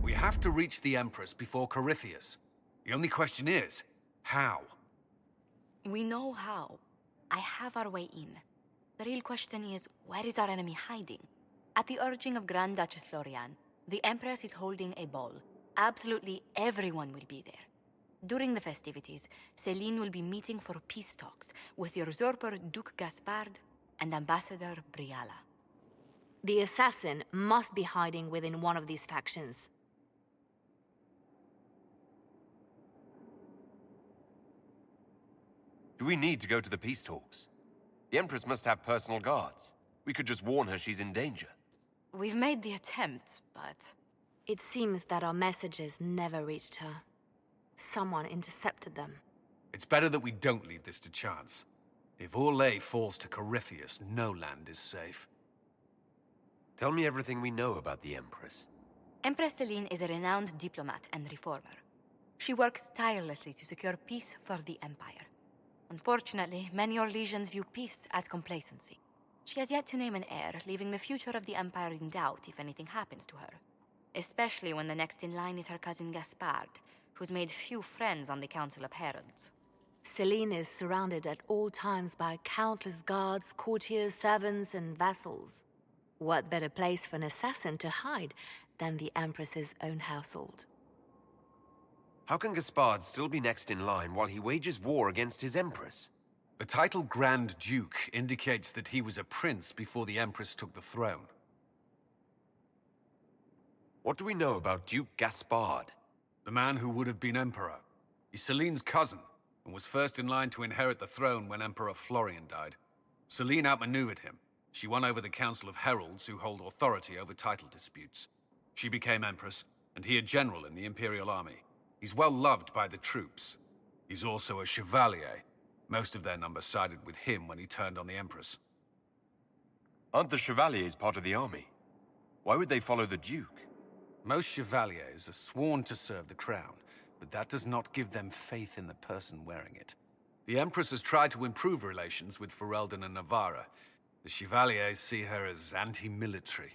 We have to reach the Empress before Corypheus. The only question is, how? We know how. I have our way in. The real question is, where is our enemy hiding? At the urging of Grand Duchess Florian, the Empress is holding a ball. Absolutely everyone will be there. During the festivities, Celine will be meeting for peace talks with usurper Duke Gaspard and Ambassador Briala. The assassin must be hiding within one of these factions. Do we need to go to the peace talks? The Empress must have personal guards. We could just warn her she's in danger. We've made the attempt, but... It seems that our messages never reached her. Someone intercepted them. It's better that we don't leave this to chance. If Orlais falls to Corypheus, no land is safe. Tell me everything we know about the Empress. Empress Celine is a renowned diplomat and reformer. She works tirelessly to secure peace for the Empire. Unfortunately, many Orlesians view peace as complacency. She has yet to name an heir, leaving the future of the Empire in doubt if anything happens to her. Especially when the next in line is her cousin Gaspard, who's made few friends on the Council of Heralds. Celine is surrounded at all times by countless guards, courtiers, servants, and vassals. What better place for an assassin to hide than the Empress's own household? How can Gaspard still be next in line while he wages war against his Empress? The title Grand Duke indicates that he was a prince before the Empress took the throne. What do we know about Duke Gaspard? The man who would have been Emperor. He's Celine's cousin, and was first in line to inherit the throne when Emperor Florian died. Celine outmaneuvered him. She won over the Council of Heralds, who hold authority over title disputes. She became Empress, and he a general in the Imperial Army. He's well loved by the troops. He's also a chevalier. Most of their number sided with him when he turned on the Empress. Aren't the chevaliers part of the army? Why would they follow the Duke? Most chevaliers are sworn to serve the crown, but that does not give them faith in the person wearing it. The Empress has tried to improve relations with Ferelden and Navarra. The chevaliers see her as anti-military.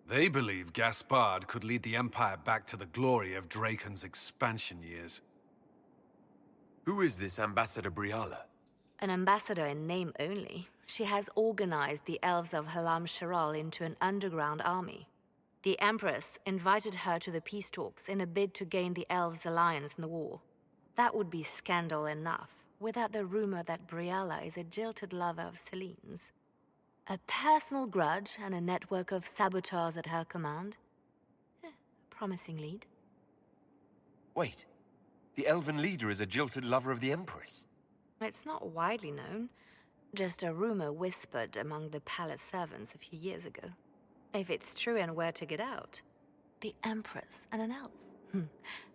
They believe Gaspard could lead the Empire back to the glory of Draken's expansion years. Who is this Ambassador Briala? An ambassador in name only, she has organized the elves of Halam Sharal into an underground army. The Empress invited her to the peace talks in a bid to gain the elves' alliance in the war. That would be scandal enough, without the rumor that Briala is a jilted lover of Celine's. A personal grudge and a network of saboteurs at her command. Promising lead. Wait, the elven leader is a jilted lover of the Empress. It's not widely known, just a rumor whispered among the palace servants a few years ago. If it's true and were to get out, the Empress and an elf.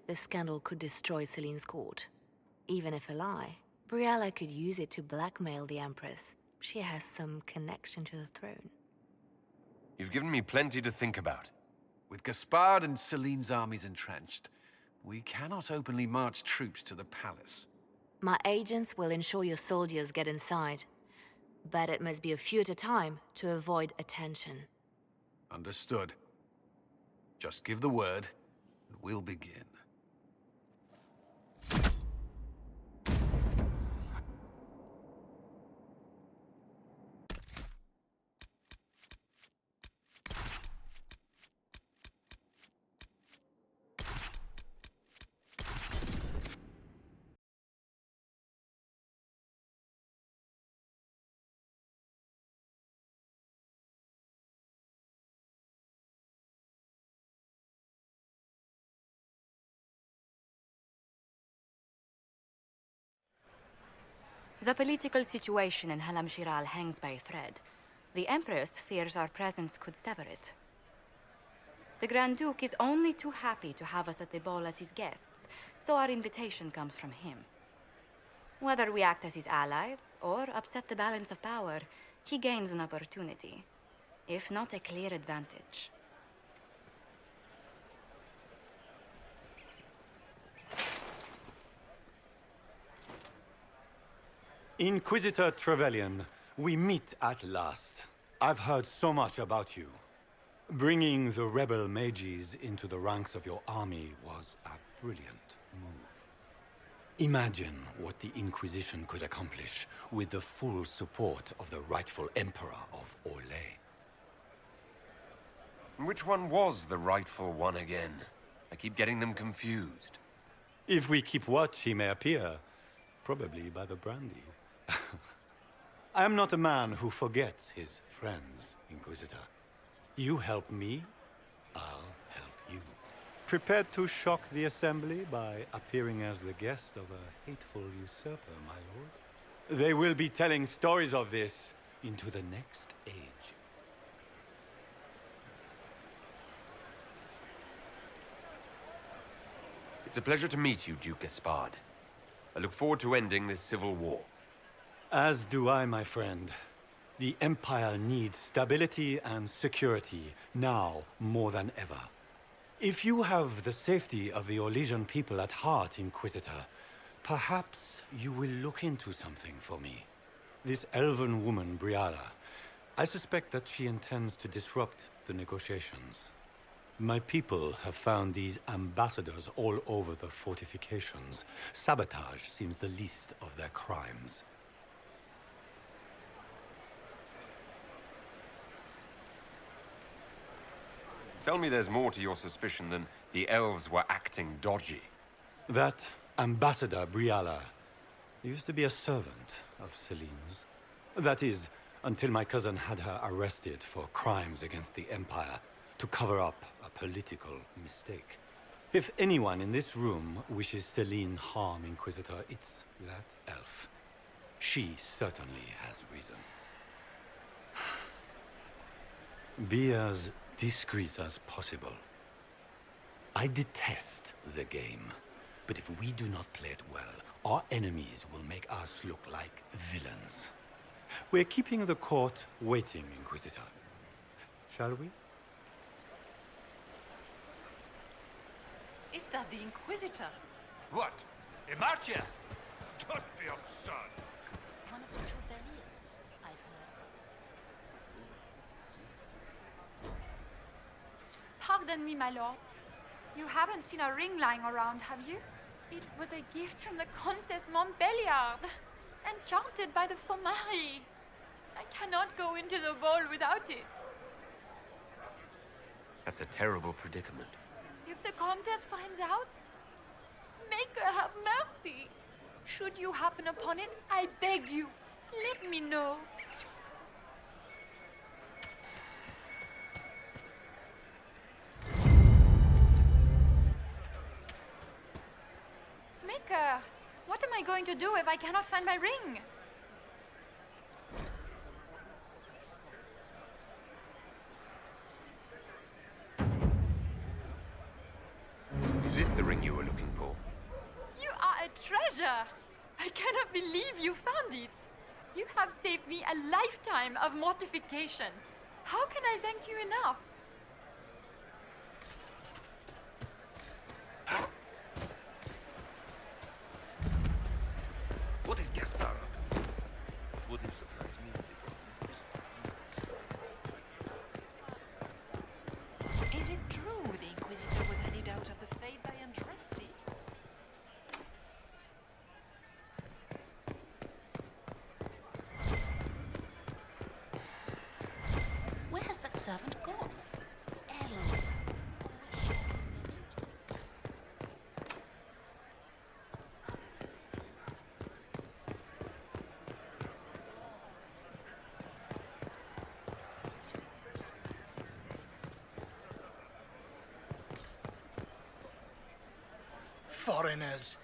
The scandal could destroy Celine's court. Even if a lie, Briala could use it to blackmail the Empress. She has some connection to the throne. You've given me plenty to think about. With Gaspard and Celine's armies entrenched, we cannot openly march troops to the palace. My agents will ensure your soldiers get inside. But it must be a few at a time to avoid attention. Understood. Just give the word, and we'll begin. The political situation in Halam Shiral hangs by a thread. The Empress fears our presence could sever it. The Grand Duke is only too happy to have us at the ball as his guests, so our invitation comes from him. Whether we act as his allies or upset the balance of power, he gains an opportunity, if not a clear advantage. Inquisitor Trevelyan, we meet at last. I've heard so much about you. Bringing the rebel mages into the ranks of your army was a brilliant move. Imagine what the Inquisition could accomplish with the full support of the rightful Emperor of Orlais. Which one was the rightful one again? I keep getting them confused. If we keep watch, he may appear, probably by the brandy. I am not a man who forgets his friends, Inquisitor. You help me, I'll help you. Prepared to shock the Assembly by appearing as the guest of a hateful usurper, my lord? They will be telling stories of this into the next age. It's a pleasure to meet you, Duke Gaspard. I look forward to ending this civil war. As do I, my friend. The Empire needs stability and security, now more than ever. If you have the safety of the Orlesian people at heart, Inquisitor, perhaps you will look into something for me. This elven woman, Briala, I suspect that she intends to disrupt the negotiations. My people have found these ambassadors all over the fortifications. Sabotage seems the least of their crimes. Tell me there's more to your suspicion than the elves were acting dodgy. That Ambassador Briala used to be a servant of Celine's. That is, until my cousin had her arrested for crimes against the Empire to cover up a political mistake. If anyone in this room wishes Celine harm, Inquisitor, it's that elf. She certainly has reason. Be as discreet as possible. I detest the game, but if we do not play it well, our enemies will make us look like villains. We're keeping the court waiting, Inquisitor. Shall we? Is that the Inquisitor? What? Emartia? Don't be absurd. One of the Chevaliers, I've heard. Pardon me, my lord. You haven't seen a ring lying around, have you? It was a gift from the Countess Montbelliard, enchanted by the Fomari. I cannot go into the ball without it. That's a terrible predicament. If the Countess finds out, make her have mercy. Should you happen upon it, I beg you, let me know. Maker, what am I going to do if I cannot find my ring? Is this the ring you were looking for? You are a treasure! I cannot believe you found it. You have saved me a lifetime of mortification. How can I thank you enough? What is Gaspar up to? Wouldn't surprise me if it was. Is it true the Inquisitor was headed out of the faith I entrusted? Where has that servant gone? Elves. Foreigners.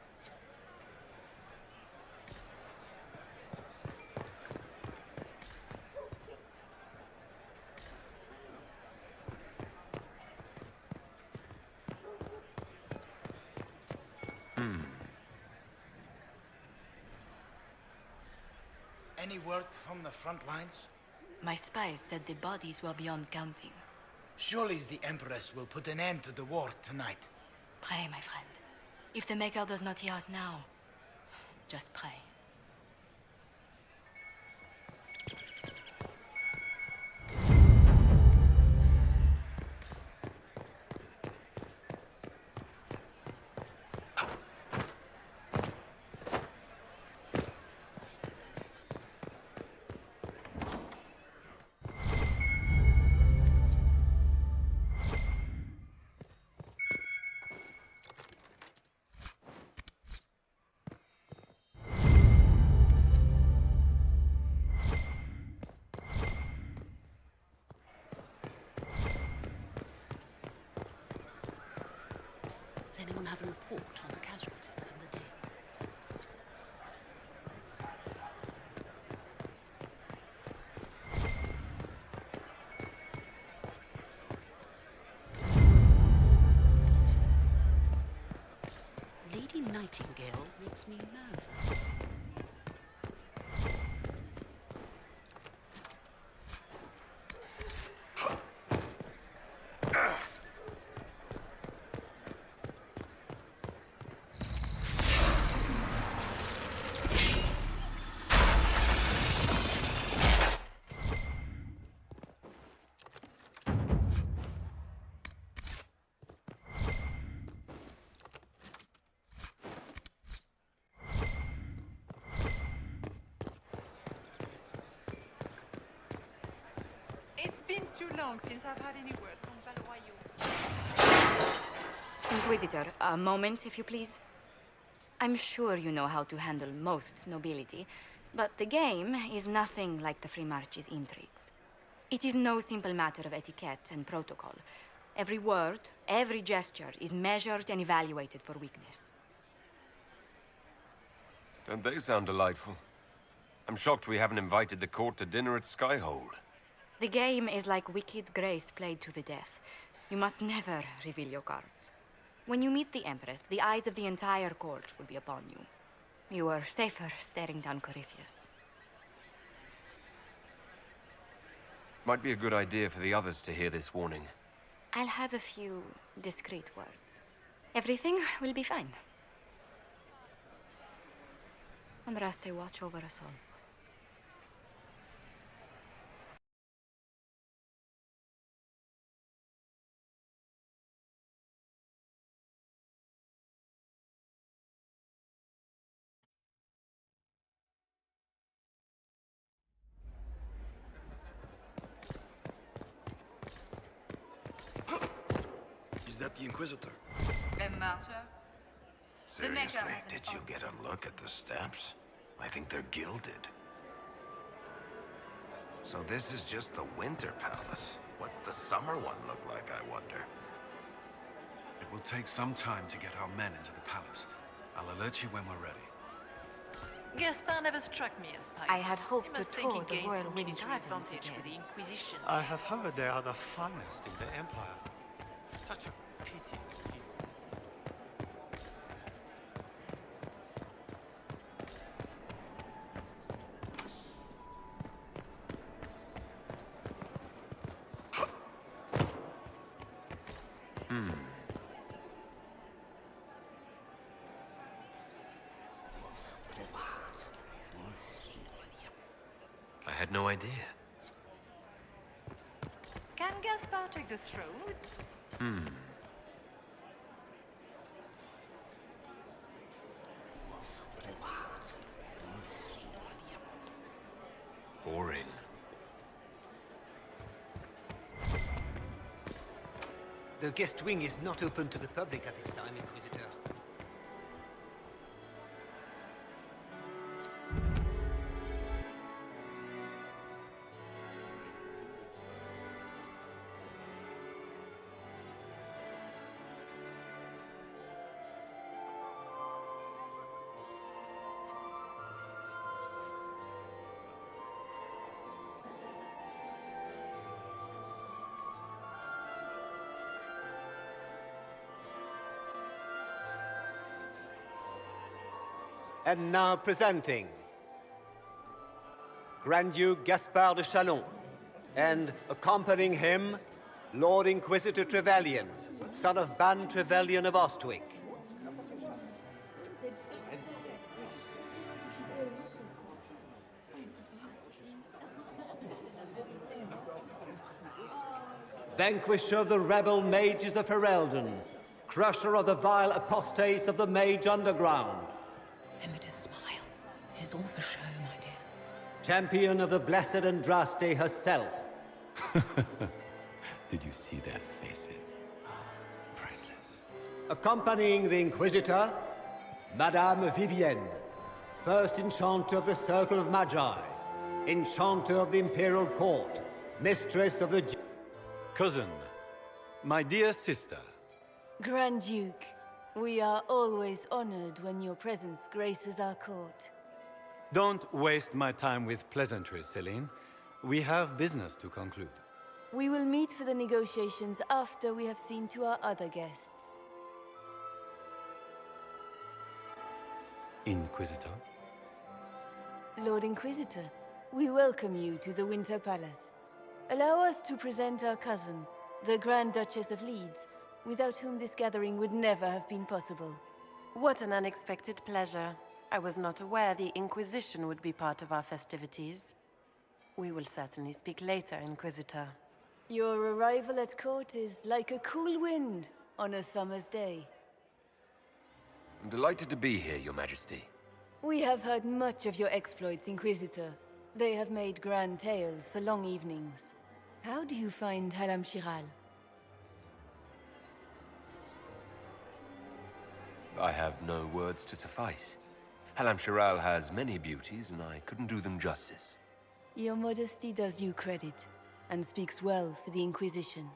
Any word from the front lines? My spies said the bodies were beyond counting. Surely the Empress will put an end to the war tonight. Pray, my friend. If the Maker does not hear us now, just pray. anyone have a report on the casualties and the dead? Lady Nightingale makes me nervous. It's been too long since I've had any word from Valroyo. Inquisitor, a moment, if you please. I'm sure you know how to handle most nobility, but the game is nothing like the Free March's intrigues. It is no simple matter of etiquette and protocol. Every word, every gesture is measured and evaluated for weakness. Don't they sound delightful? I'm shocked we haven't invited the court to dinner at Skyhold. The game is like Wicked Grace played to the death. You must never reveal your cards. When you meet the Empress, the eyes of the entire court will be upon you. You are safer staring down Corypheus. Might be a good idea for the others to hear this warning. I'll have a few discreet words. Everything will be fine. Andraste, watch over us all. Is that the Inquisitor? A martyr? Seriously, did you get a look at the steps? I think they're gilded. So this is just the Winter Palace. What's the summer one look like, I wonder? It will take some time to get our men into the palace. I'll alert you when we're ready. Gaspard never struck me as pious. I had hoped He to must think he tour the gained Royal some Wing military Gardens advantage again. with the Inquisition. I have heard they are the finest in the Empire. Such a pity. I had no idea. Can Gaspard take the throne with... Boring. The guest wing is not open to the public at this time, Inquisitor. And now presenting Grand Duke Gaspard de Chalon, and accompanying him, Lord Inquisitor Trevelyan, son of Ban Trevelyan of Ostwick. Vanquisher of the rebel mages of Ferelden, crusher of the vile apostates of the Mage Underground. Remember to smile. This is all for show, my dear. Champion of the Blessed Andraste herself. Did you see their faces? Priceless. Accompanying the Inquisitor, Madame Vivienne, first Enchanter of the Circle of Magi, Enchanter of the Imperial Court, Mistress of the... Cousin, my dear sister. Grand Duke, We are always honored when your presence graces our court. Don't waste my time with pleasantries, Celine. We have business to conclude. We will meet for the negotiations after we have seen to our other guests. Inquisitor? Lord Inquisitor, we welcome you to the Winter Palace. Allow us to present our cousin, the Grand Duchess of Leeds, without whom this gathering would never have been possible. What an unexpected pleasure. I was not aware the Inquisition would be part of our festivities. We will certainly speak later, Inquisitor. Your arrival at court is like a cool wind on a summer's day. I'm delighted to be here, Your Majesty. We have heard much of your exploits, Inquisitor. They have made grand tales for long evenings. How do you find Halam Shiral? I have no words to suffice. Halam Shiral has many beauties, and I couldn't do them justice. Your modesty does you credit, and speaks well for the Inquisition.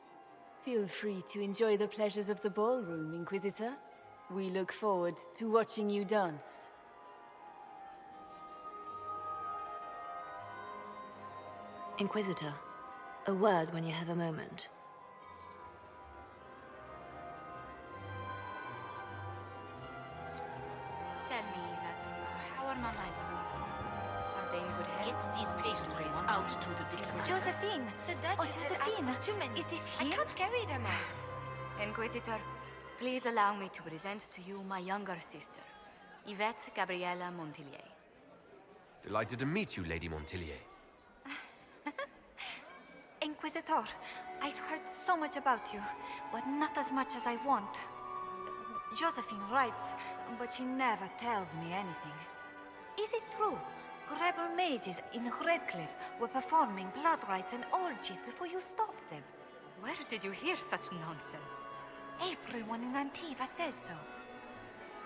Feel free to enjoy the pleasures of the ballroom, Inquisitor. We look forward to watching you dance. Inquisitor, a word when you have a moment. Tell me, Yvette, how are my men? Are they in good health? Get these pastries out to the diplomats. Josephine! The Duchess has asked for too many. Is this I him? can't carry them all. Inquisitor, please allow me to present to you my younger sister, Yvette Gabriella Montillier. Delighted to meet you, Lady Montillier. Inquisitor, I've heard so much about you, but not as much as I want. Josephine writes, but she never tells me anything. Is it true? Rebel mages in Redcliffe were performing blood rites and orgies before you stopped them. Where did you hear such nonsense? Everyone in Antiva says so.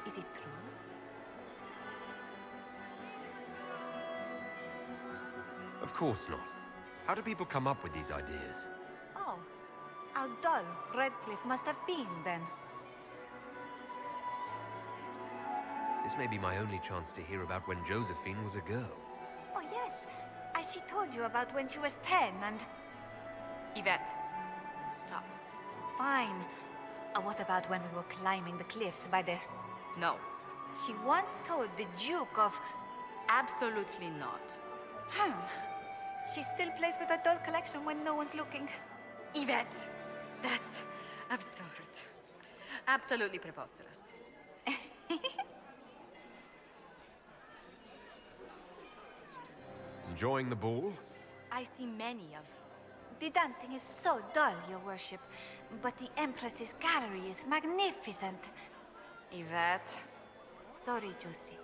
Is it true? Of course not. How do people come up with these ideas? Oh, how dull Redcliffe must have been then. This may be my only chance to hear about when Josephine was a girl. Oh yes, as she told you about when she was 10 and... Yvette, stop. Fine. What about when we were climbing the cliffs by the... No. She once told the Duke of... Absolutely not. She still plays with her doll collection when no one's looking. Yvette, that's absurd. Absolutely preposterous. Enjoying the ball? I see many of... The dancing is so dull, Your Worship, but the Empress's gallery is magnificent. Yvette. Sorry, Josie.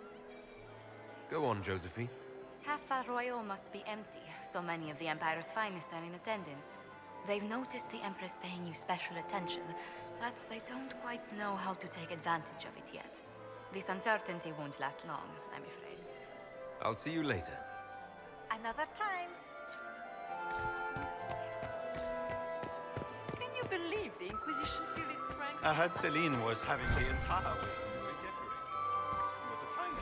Go on, Josephine. Half Royal must be empty. So many of the Empire's finest are in attendance. They've noticed the Empress paying you special attention, but they don't quite know how to take advantage of it yet. This uncertainty won't last long, I'm afraid. I'll see you later. Another time. Can you believe the Inquisition feel its ranks? I heard Celine was having the entire wing redecorated. But the time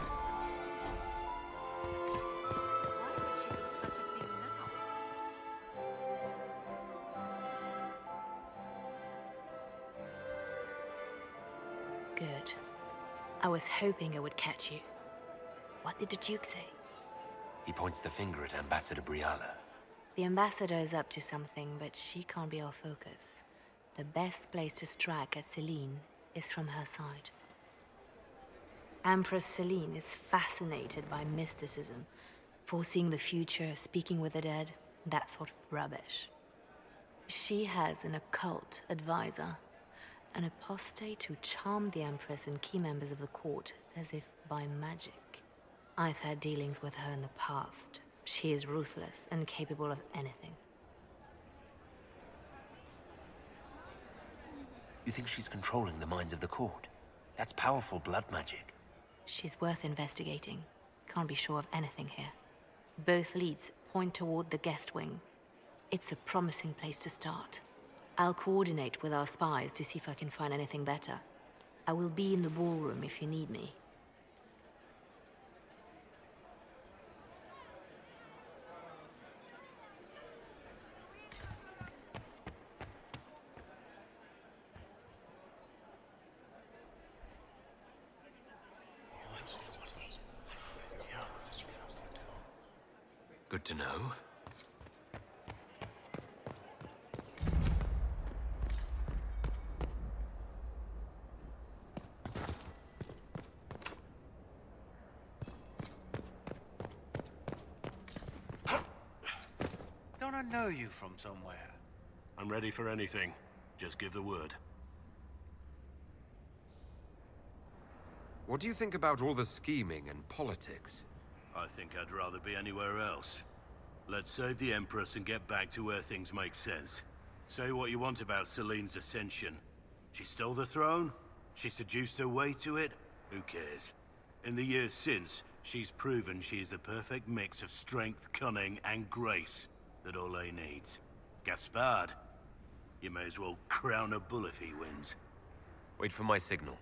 Why would she do such a thing now? Good. I was hoping I would catch you. What did the Duke say? He points the finger at Ambassador Briala. The ambassador is up to something, but she can't be our focus. The best place to strike at Celine is from her side. Empress Celine is fascinated by mysticism, foreseeing the future, speaking with the dead, that sort of rubbish. She has an occult advisor, an apostate who charmed the Empress and key members of the court as if by magic. I've had dealings with her in the past. She is ruthless and capable of anything. You think she's controlling the minds of the court? That's powerful blood magic. She's worth investigating. Can't be sure of anything here. Both leads point toward the guest wing. It's a promising place to start. I'll coordinate with our spies to see if I can find anything better. I will be in the ballroom if you need me. Good to know. Don't I know you from somewhere? I'm ready for anything. Just give the word. What do you think about all the scheming and politics? I think I'd rather be anywhere else. Let's save the Empress and get back to where things make sense. Say what you want about Celine's ascension. She stole the throne? She seduced her way to it? Who cares? In the years since, she's proven she is the perfect mix of strength, cunning, and grace that Ole needs. Gaspard, you may as well crown a bull if he wins. Wait for my signal.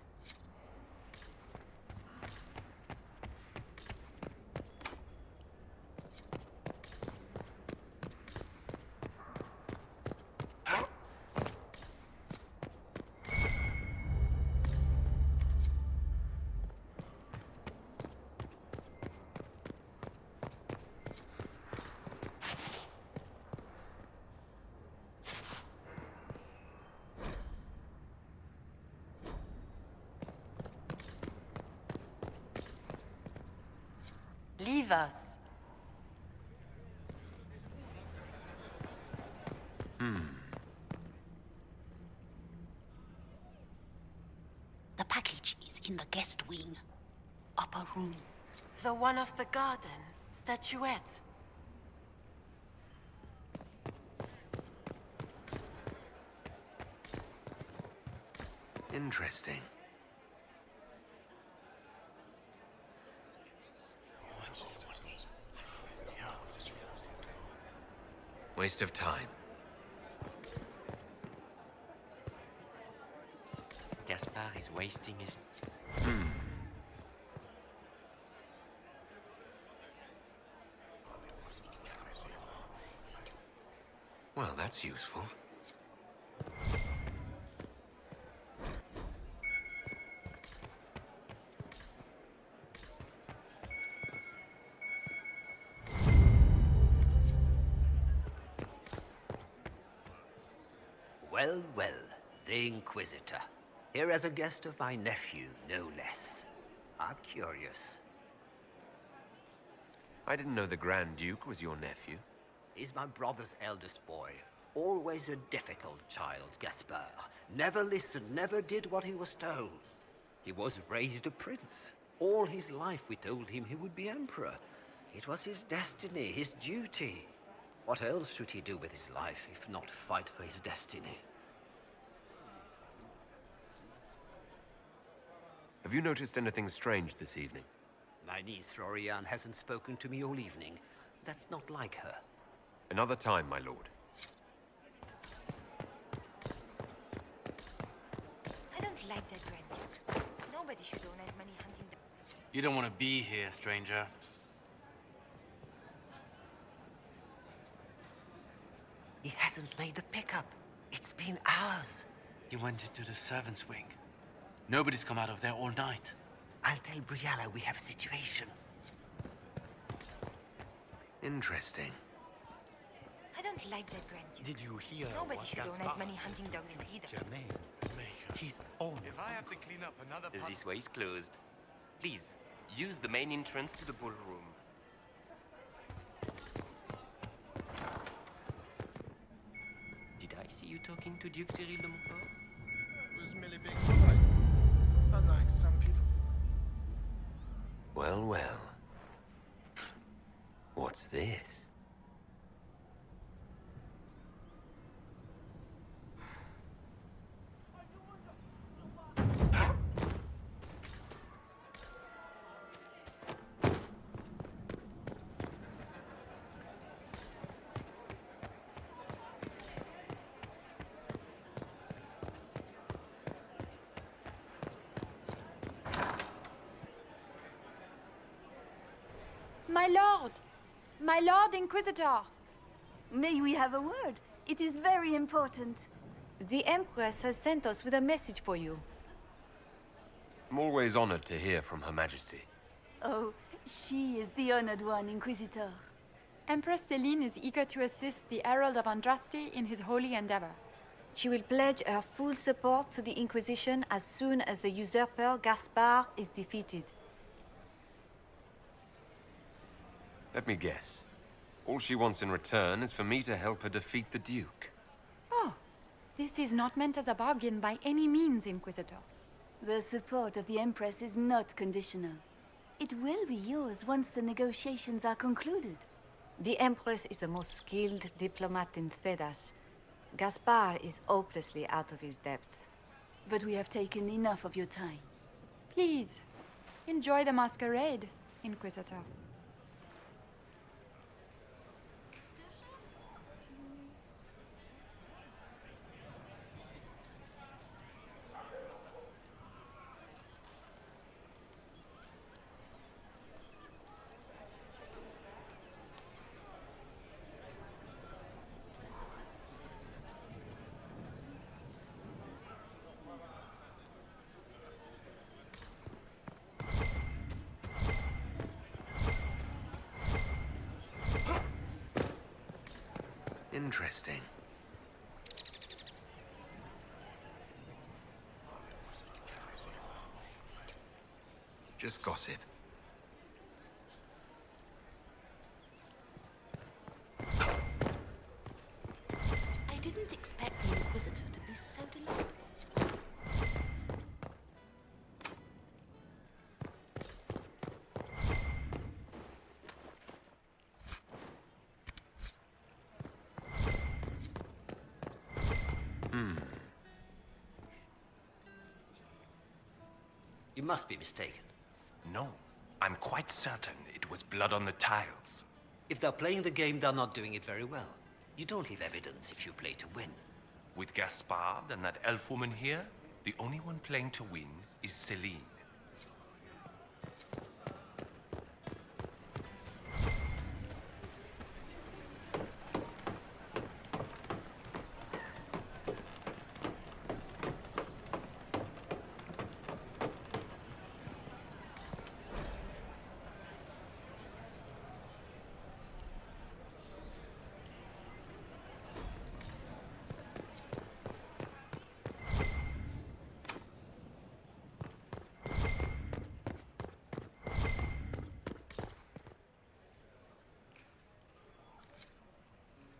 Leave us. The package is in the guest wing. Upper room. The one of the garden. Statuette. Interesting. Waste of time. Gaspard is wasting his... Well, that's useful. Well, well, the Inquisitor. Here as a guest of my nephew, no less. I'm curious. I didn't know the Grand Duke was your nephew. He's my brother's eldest boy. Always a difficult child, Gaspard. Never listened, never did what he was told. He was raised a prince. All his life we told him he would be emperor. It was his destiny, his duty. What else should he do with his life if not fight for his destiny? Have you noticed anything strange this evening? My niece Florian hasn't spoken to me all evening. That's not like her. Another time, my lord. I don't like that Grand Duke. Nobody should own as many hunting dogs. You don't want to be here, stranger. He hasn't made the pickup. It's been hours. He went into the servants' wing. Nobody's come out of there all night. I'll tell Briala we have a situation. Interesting. I don't like that Grand Duke. Did you hear Nobody what should own as Gaspard many hunting dogs as he does. Germain, his own. If I have to clean up another This way is closed. Please, use the main entrance to the ballroom. Did I see you talking to Duke Cyril de Montfort? It was merely being polite. Unlike some people. Well, well. What's this? My lord! My lord Inquisitor! May we have a word? It is very important. The Empress has sent us with a message for you. I'm always honored to hear from Her Majesty. Oh, she is the honored one, Inquisitor. Empress Celine is eager to assist the Herald of Andraste in his holy endeavor. She will pledge her full support to the Inquisition as soon as the usurper Gaspard is defeated. Let me guess. All she wants in return is for me to help her defeat the Duke. Oh, this is not meant as a bargain by any means, Inquisitor. The support of the Empress is not conditional. It will be yours once the negotiations are concluded. The Empress is the most skilled diplomat in Thedas. Gaspard is hopelessly out of his depth. But we have taken enough of your time. Please, enjoy the masquerade, Inquisitor. Interesting. Just gossip. I didn't expect the Inquisitor to be so delightful. You must be mistaken. No, I'm quite certain it was blood on the tiles. If they're playing the game, they're not doing it very well. You don't leave evidence if you play to win. With Gaspard and that elf woman here, the only one playing to win is Celine.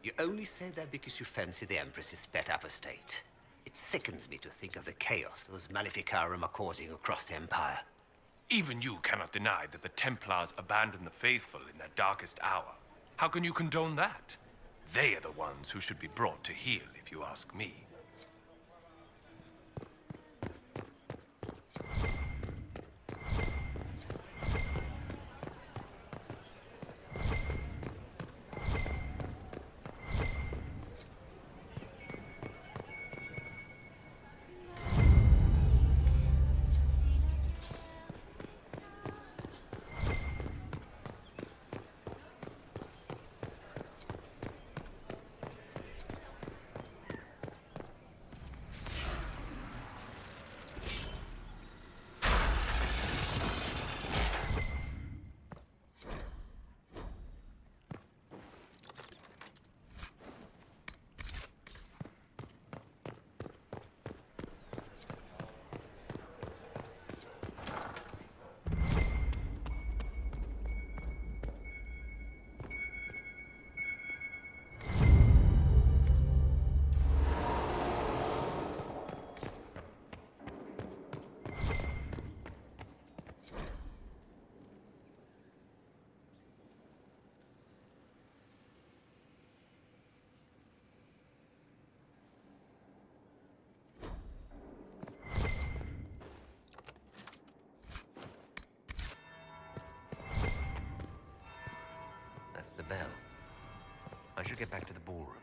You only say that because you fancy the Empress's sped up estate. It sickens me to think of the chaos those Maleficarum are causing across the Empire. Even you cannot deny that the Templars abandoned the faithful in their darkest hour. How can you condone that? They are the ones who should be brought to heel, if you ask me. That's the bell. I should get back to the ballroom.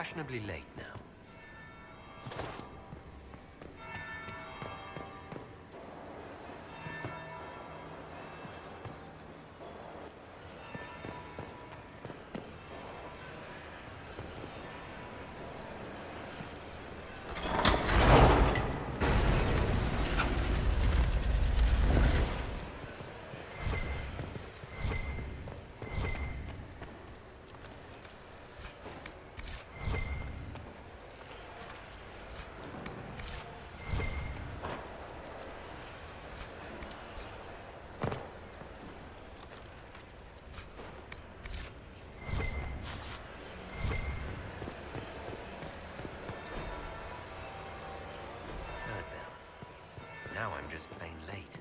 fashionably late now. Now I'm just plain late.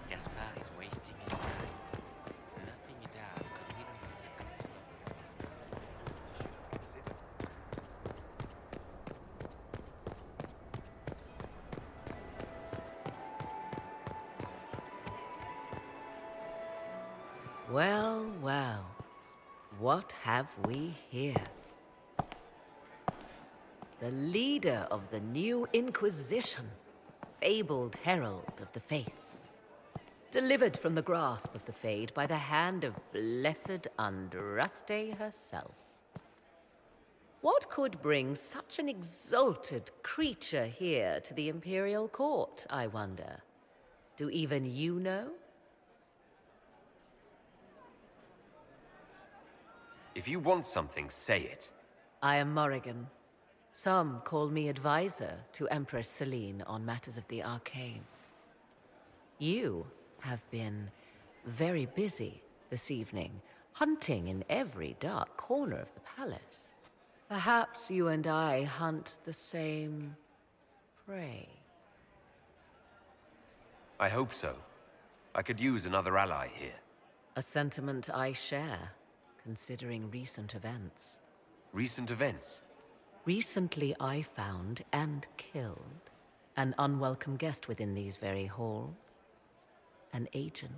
Gaspar is wasting his time. Nothing he does could lead him Well, well. What have we here? The leader of the new Inquisition, fabled herald of the faith. Delivered from the grasp of the Fade by the hand of blessed Andraste herself. What could bring such an exalted creature here to the Imperial Court, I wonder? Do even you know? If you want something, say it. I am Morrigan. Some call me advisor to Empress Celine on matters of the arcane. You have been very busy this evening, hunting in every dark corner of the palace. Perhaps you and I hunt the same prey. I hope so. I could use another ally here. A sentiment I share, considering recent events. Recent events? Recently I found and killed an unwelcome guest within these very halls. An agent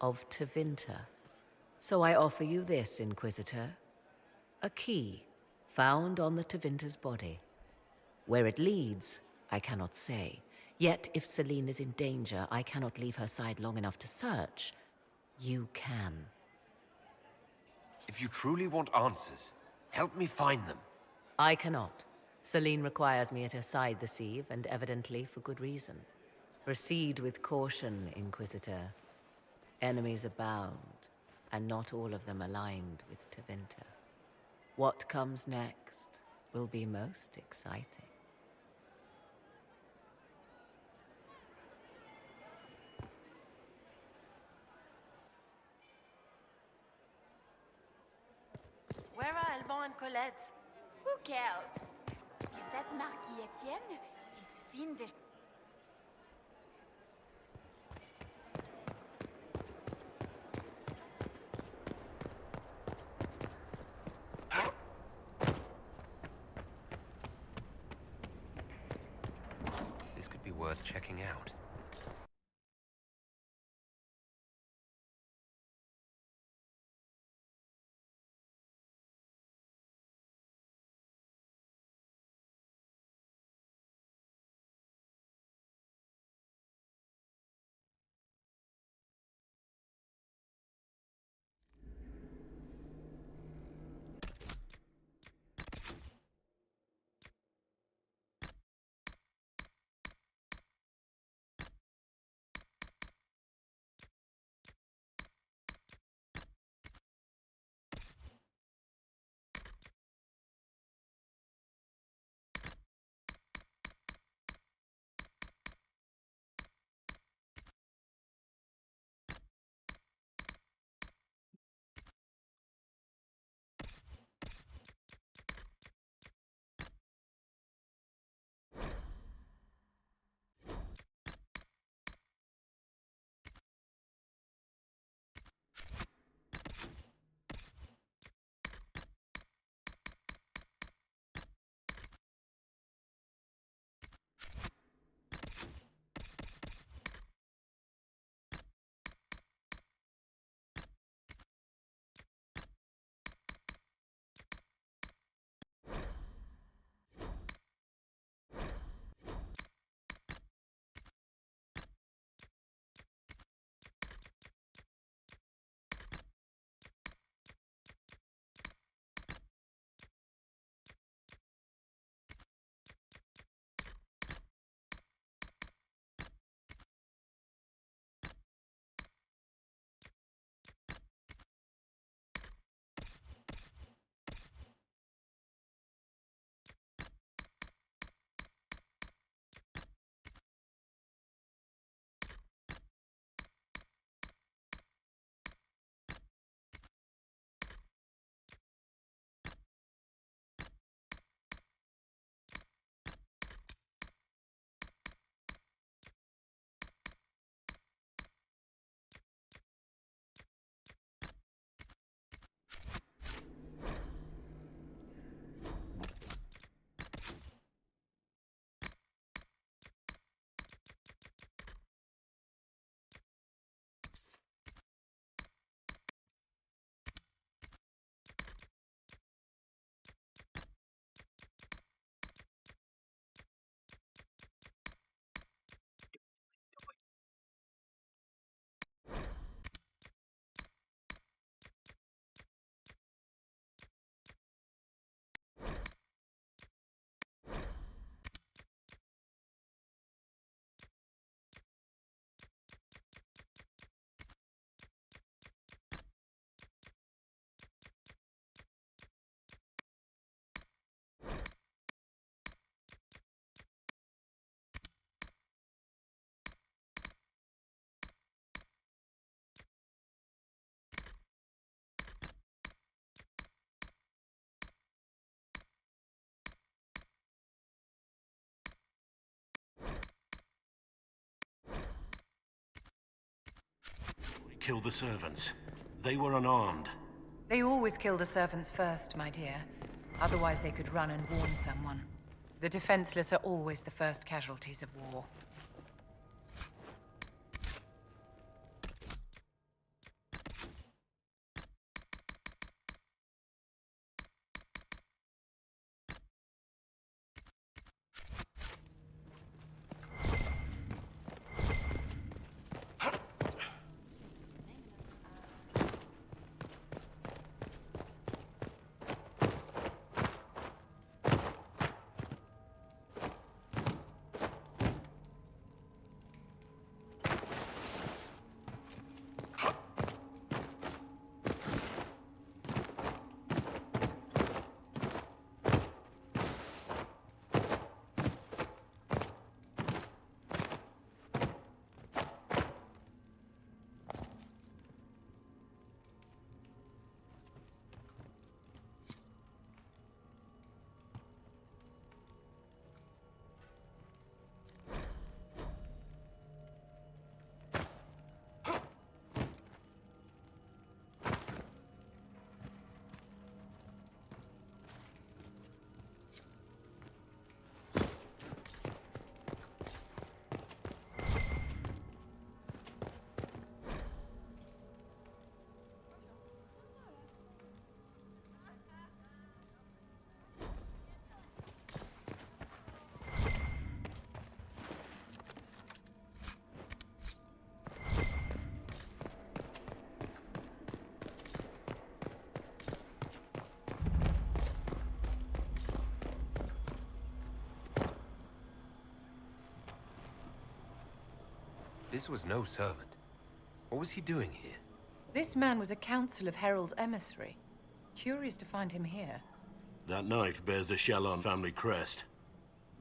of Tevinter. So I offer you this, Inquisitor. A key found on the Tevinter's body. Where it leads, I cannot say. Yet if Celine is in danger, I cannot leave her side long enough to search. You can. If you truly want answers, help me find them. I cannot. Celine requires me at her side this eve, and evidently for good reason. Proceed with caution, Inquisitor. Enemies abound, and not all of them aligned with Tevinter. What comes next will be most exciting. Where are Alban and Colette? Who cares? Is that Marquis Etienne? He's fiendish. This could be worth checking out. kill the servants. They were unarmed. They always kill the servants first, my dear. Otherwise they could run and warn someone. The defenseless are always the first casualties of war. This was no servant. What was he doing here? This man was a council of Herald's emissary. Curious to find him here. That knife bears a Shalon family crest.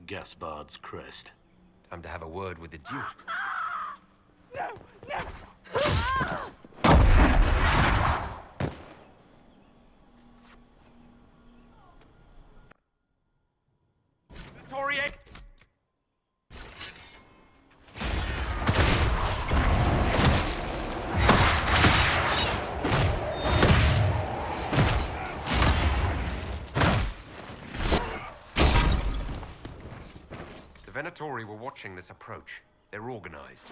Gaspard's crest. Time to have a word with the Duke. No! No! The Venatori were watching this approach. They're organized.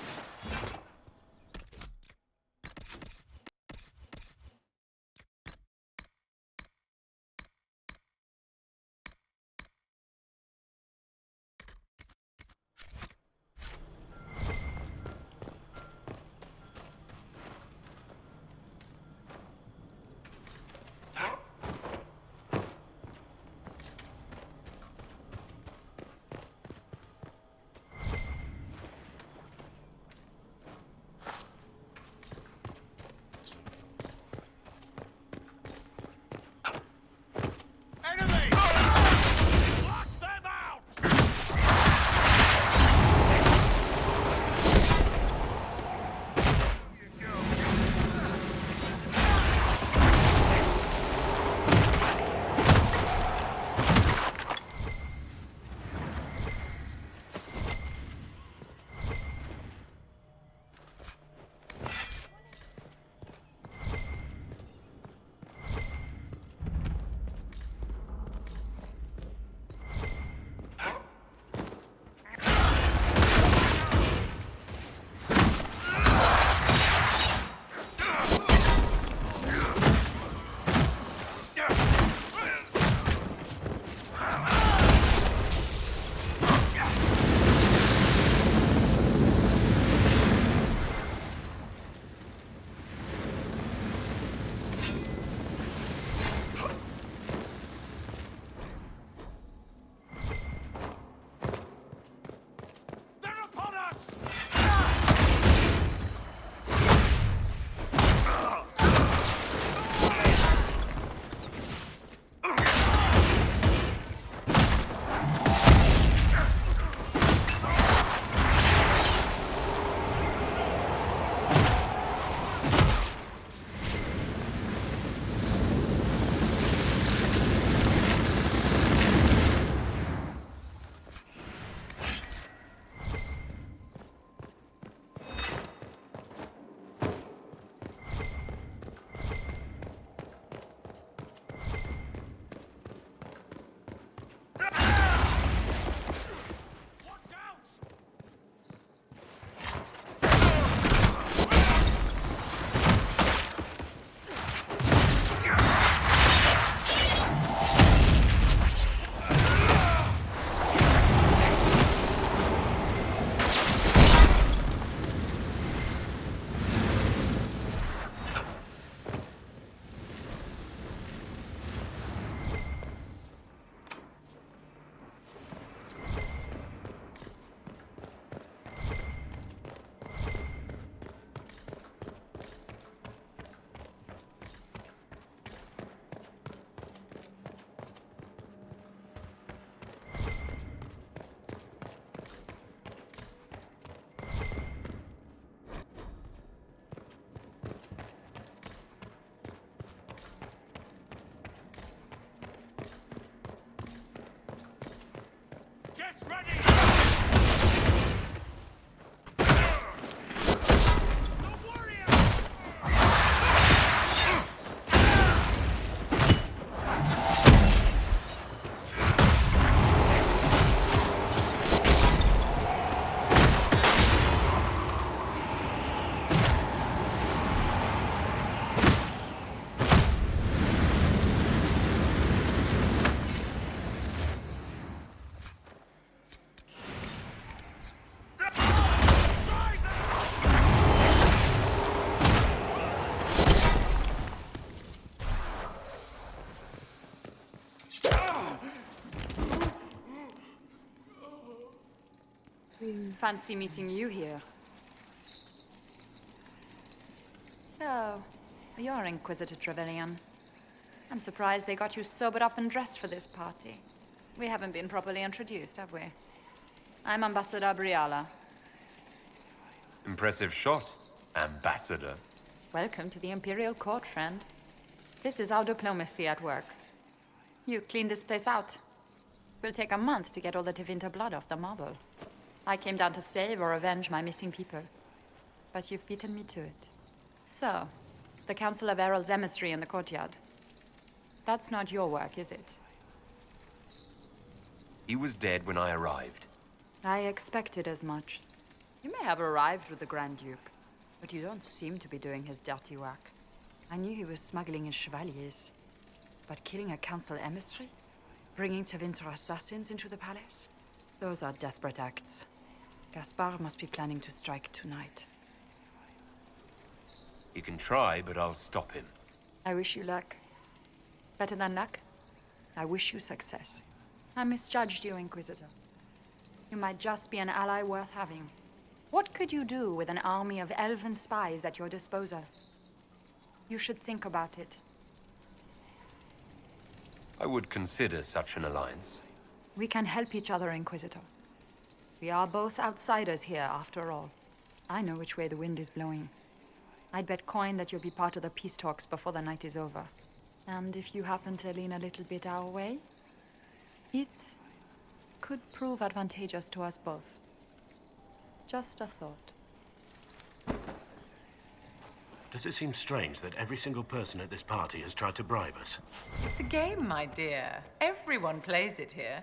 Fancy meeting you here. So, you're Inquisitor Trevelyan. I'm surprised they got you sobered up and dressed for this party. We haven't been properly introduced, have we? I'm Ambassador Briala. Impressive shot, Ambassador. Welcome to the Imperial Court, friend. This is our diplomacy at work. You cleaned this place out. Will take a month to get all the Tevinter blood off the marble. I came down to save or avenge my missing people. But you've beaten me to it. So, the Council of Errol's emissary in the courtyard. That's not your work, is it? He was dead when I arrived. I expected as much. You may have arrived with the Grand Duke, but you don't seem to be doing his dirty work. I knew he was smuggling his chevaliers. But killing a council emissary? Bringing Tevinter assassins into the palace? Those are desperate acts. Gaspard must be planning to strike tonight. He can try, but I'll stop him. I wish you luck. Better than luck, I wish you success. I misjudged you, Inquisitor. You might just be an ally worth having. What could you do with an army of elven spies at your disposal? You should think about it. I would consider such an alliance. We can help each other, Inquisitor. We are both outsiders here, after all. I know which way the wind is blowing. I'd bet coin that you'll be part of the peace talks before the night is over. And if you happen to lean a little bit our way, it could prove advantageous to us both. Just a thought. Does it seem strange that every single person at this party has tried to bribe us? It's a game, my dear. Everyone plays it here.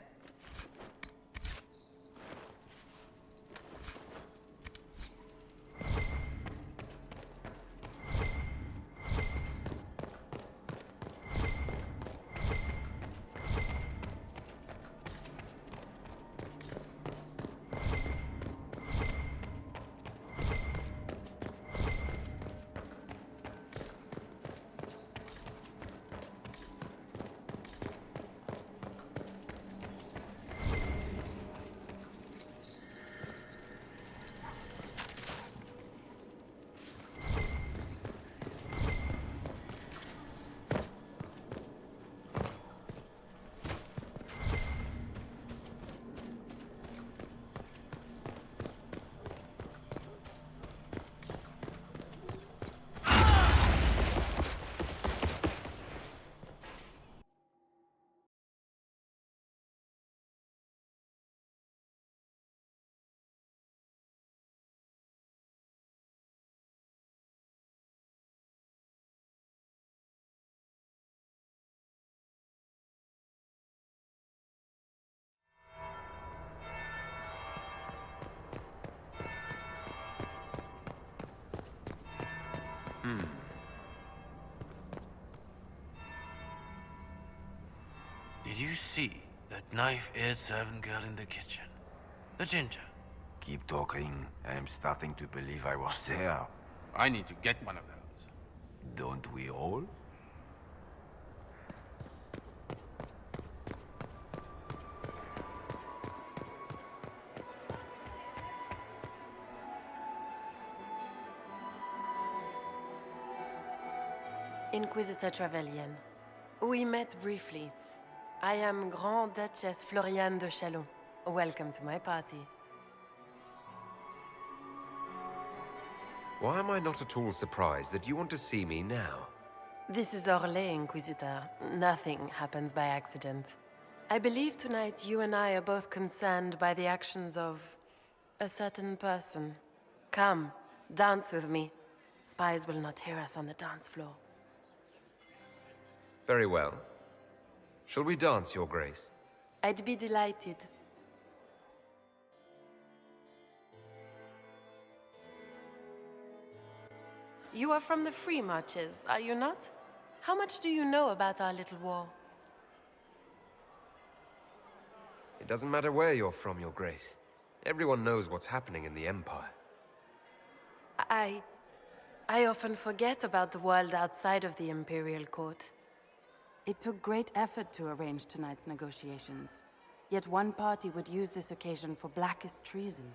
Did you see that knife-eared servant girl in the kitchen? The ginger. Keep talking. I'm starting to believe I was there. I need to get one of those. Don't we all? Inquisitor Trevelyan. We met briefly. I am Grand Duchess Floriane de Chalon. Welcome to my party. Why am I not at all surprised that you want to see me now? This is Orlais, Inquisitor. Nothing happens by accident. I believe tonight you and I are both concerned by the actions of a certain person. Come, dance with me. Spies will not hear us on the dance floor. Very well. Shall we dance, Your Grace? I'd be delighted. You are from the Free Marches, are you not? How much do you know about our little war? It doesn't matter where you're from, Your Grace. Everyone knows what's happening in the Empire. I often forget about the world outside of the Imperial Court. It took great effort to arrange tonight's negotiations. Yet one party would use this occasion for blackest treason.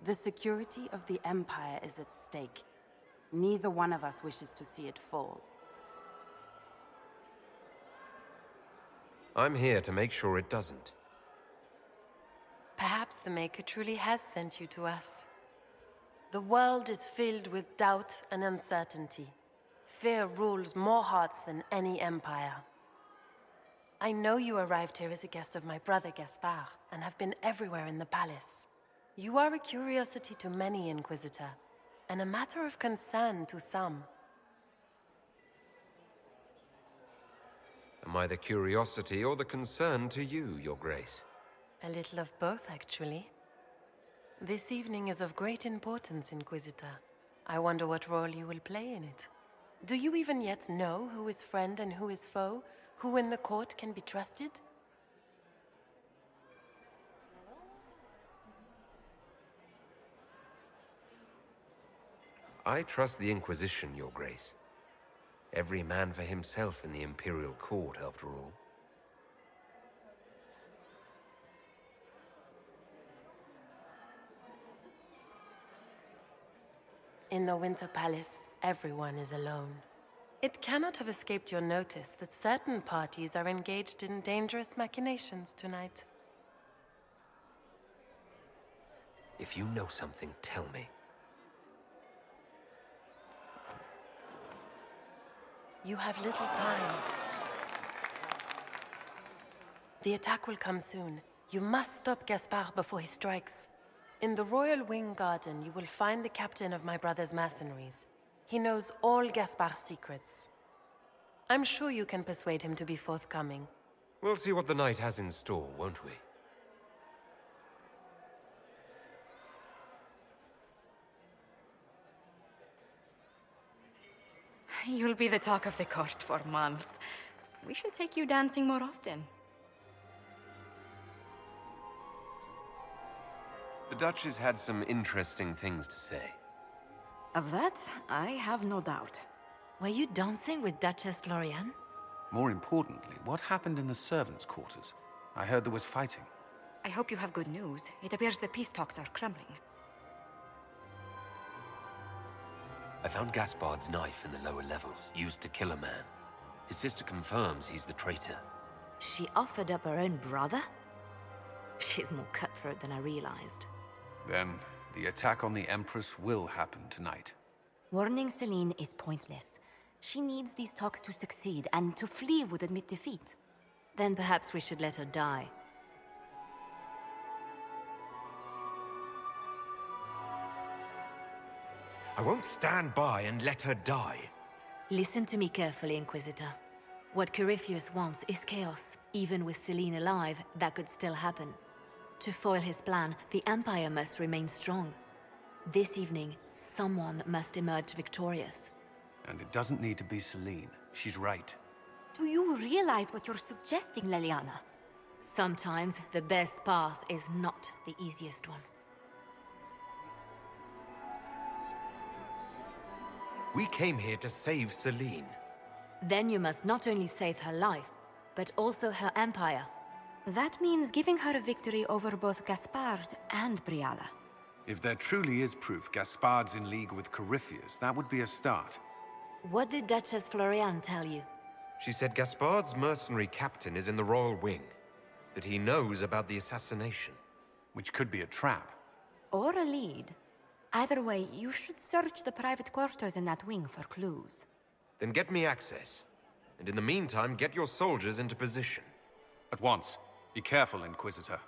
The security of the Empire is at stake. Neither one of us wishes to see it fall. I'm here to make sure it doesn't. Perhaps the Maker truly has sent you to us. The world is filled with doubt and uncertainty. Fear rules more hearts than any empire. I know you arrived here as a guest of my brother Gaspard, and have been everywhere in the palace. You are a curiosity to many, Inquisitor, and a matter of concern to some. Am I the curiosity or the concern to you, Your Grace? A little of both, actually. This evening is of great importance, Inquisitor. I wonder what role you will play in it. Do you even yet know who is friend and who is foe? Who in the court can be trusted? I trust the Inquisition, Your Grace. Every man for himself in the Imperial Court, after all. In the Winter Palace, everyone is alone. It cannot have escaped your notice that certain parties are engaged in dangerous machinations tonight. If you know something, tell me. You have little time. The attack will come soon. You must stop Gaspard before he strikes. In the Royal Wing Garden, you will find the captain of my brother's mercenaries. He knows all Gaspard's secrets. I'm sure you can persuade him to be forthcoming. We'll see what the night has in store, won't we? You'll be the talk of the court for months. We should take you dancing more often. The Duchess had some interesting things to say. Of that, I have no doubt. Were you dancing with Duchess Florian? More importantly, what happened in the servants' quarters? I heard there was fighting. I hope you have good news. It appears the peace talks are crumbling. I found Gaspard's knife in the lower levels, used to kill a man. His sister confirms he's the traitor. She offered up her own brother? She's more cutthroat than I realized. Then, the attack on the Empress will happen tonight. Warning Celine is pointless. She needs these talks to succeed, and to flee would admit defeat. Then perhaps we should let her die. I won't stand by and let her die. Listen to me carefully, Inquisitor. What Corypheus wants is chaos. Even with Celine alive, that could still happen. To foil his plan, the Empire must remain strong. This evening, someone must emerge victorious. And it doesn't need to be Celine. She's right. Do you realize what you're suggesting, Leliana? Sometimes the best path is not the easiest one. We came here to save Celine. Then you must not only save her life, but also her empire. That means giving her a victory over both Gaspard and Briala. If there truly is proof Gaspard's in league with Corypheus, that would be a start. What did Duchess Florian tell you? She said Gaspard's mercenary captain is in the Royal Wing, that he knows about the assassination. Which could be a trap. Or a lead. Either way, you should search the private quarters in that wing for clues. Then get me access. And in the meantime, get your soldiers into position. At once. Be careful, Inquisitor.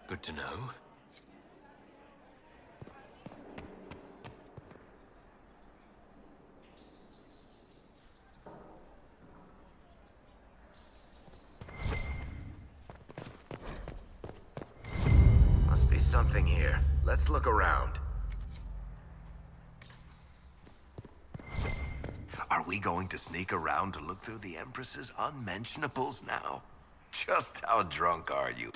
Good to know. here. Let's look around. Are we going to sneak around to look through the Empress's unmentionables now? Just how drunk are you?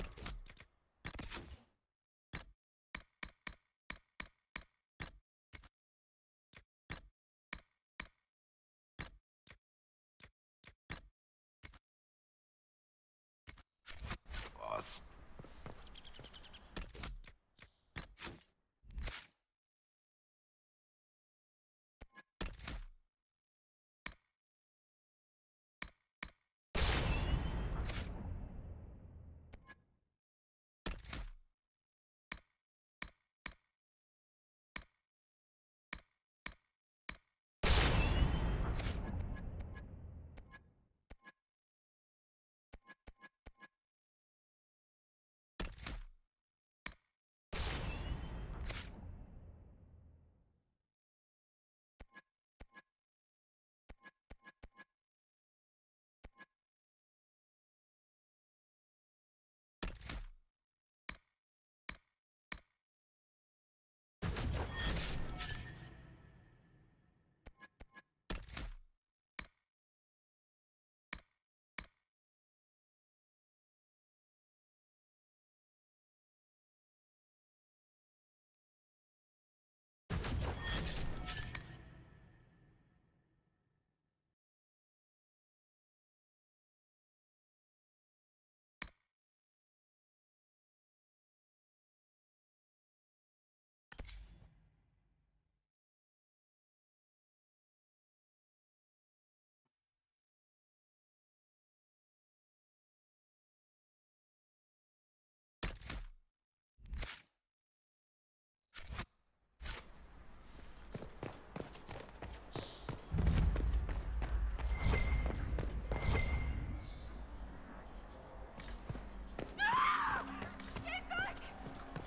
Boss.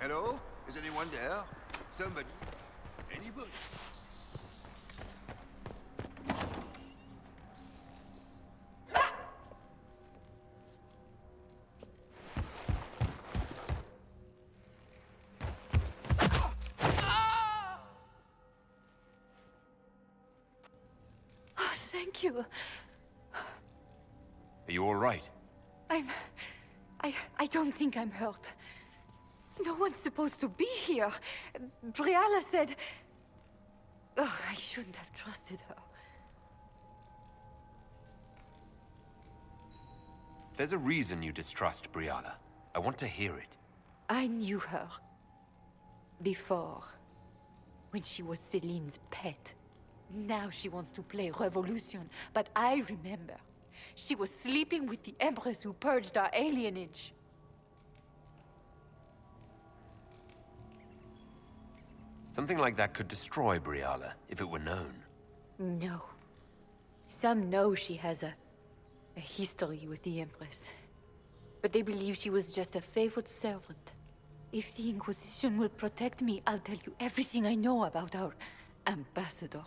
Hello? Is anyone there? Somebody? Anybody? Oh, thank you. Are you all right? I don't think I'm hurt. No one's supposed to be here. Briala said... Oh, I shouldn't have trusted her. There's a reason you distrust Briala. I want to hear it. I knew her. Before. When she was Celine's pet. Now she wants to play revolution, but I remember. She was sleeping with the Empress who purged our alienage. Something like that could destroy Briala, if it were known. No. Some know she has a history with the Empress. But they believe she was just a favored servant. If the Inquisition will protect me, I'll tell you everything I know about our ambassador.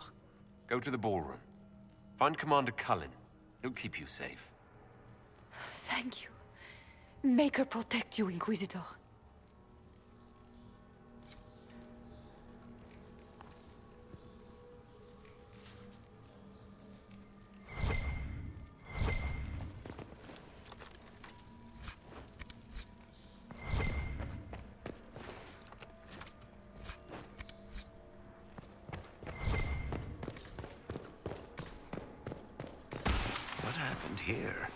Go to the ballroom. Find Commander Cullen. He'll keep you safe. Thank you. Make her protect you, Inquisitor. What happened here?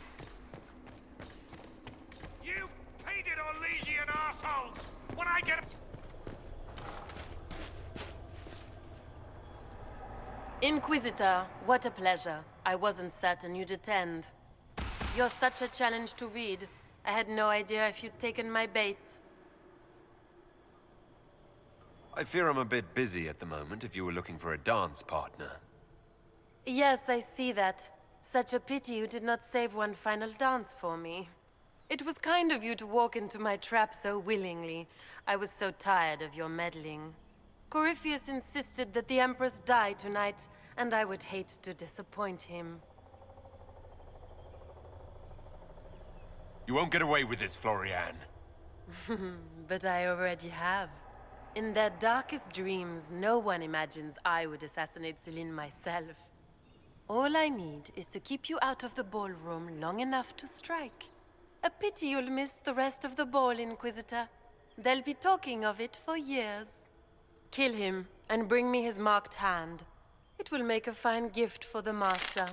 You painted Orlesian assholes! When I get... Inquisitor, what a pleasure. I wasn't certain you'd attend. You're such a challenge to read. I had no idea if you'd taken my bait. I fear I'm a bit busy at the moment if you were looking for a dance partner. Yes, I see that. Such a pity you did not save one final dance for me. It was kind of you to walk into my trap so willingly. I was so tired of your meddling. Corypheus insisted that the Empress die tonight, and I would hate to disappoint him. You won't get away with this, Florian. But I already have. In their darkest dreams, no one imagines I would assassinate Celine myself. All I need is to keep you out of the ballroom long enough to strike. A pity you'll miss the rest of the ball, Inquisitor. They'll be talking of it for years. Kill him, and bring me his marked hand. It will make a fine gift for the Master.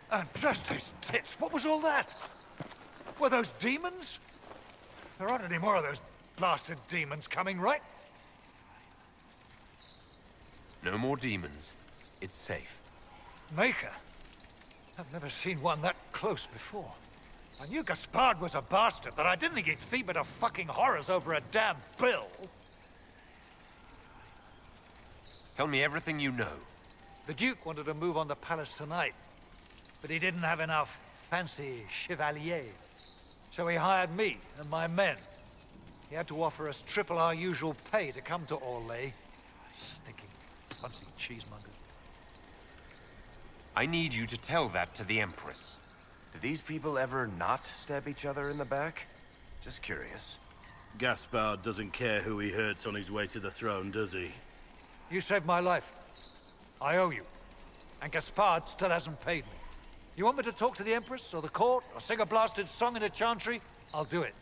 And bless those tits, what was all that? Were those demons? There aren't any more of those blasted demons coming, right? No more demons. It's safe. Maker? I've never seen one that close before. I knew Gaspard was a bastard, but I didn't think he'd feed me to fucking horrors over a damn bill. Tell me everything you know. The Duke wanted to move on the palace tonight, but he didn't have enough fancy chevaliers. So he hired me and my men. He had to offer us triple our usual pay to come to Orlais. Stinking, fancy cheesemonger. I need you to tell that to the Empress. Do these people ever not stab each other in the back? Just curious. Gaspard doesn't care who he hurts on his way to the throne, does he? You saved my life. I owe you. And Gaspard still hasn't paid me. You want me to talk to the Empress, or the court, or sing a blasted song in the Chantry? I'll do it.